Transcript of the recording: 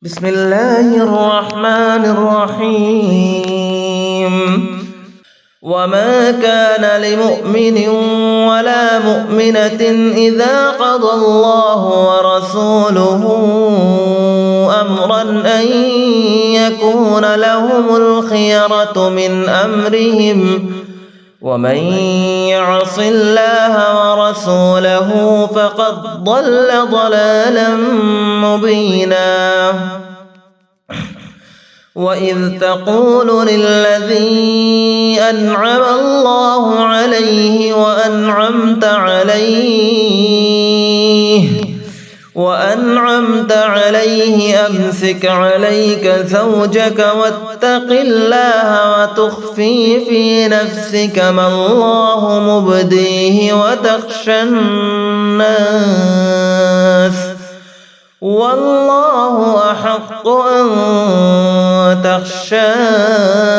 بسم الله الرحمن الرحيم وما كان لمؤمن ولا مؤمنة إذا قضى الله ورسوله أمرا أن يكون لهم الخيرة من أمرهم ومن يعص الله ورسوله فقد ضل ضلالا مبينا وإذ تقول للذي أنعم الله عليه وأنعمت عليه أمسك عليك زوجك واتق الله وتخفي في نفسك ما الله مبديه وتخشى الناس والله أحق أن تخشاه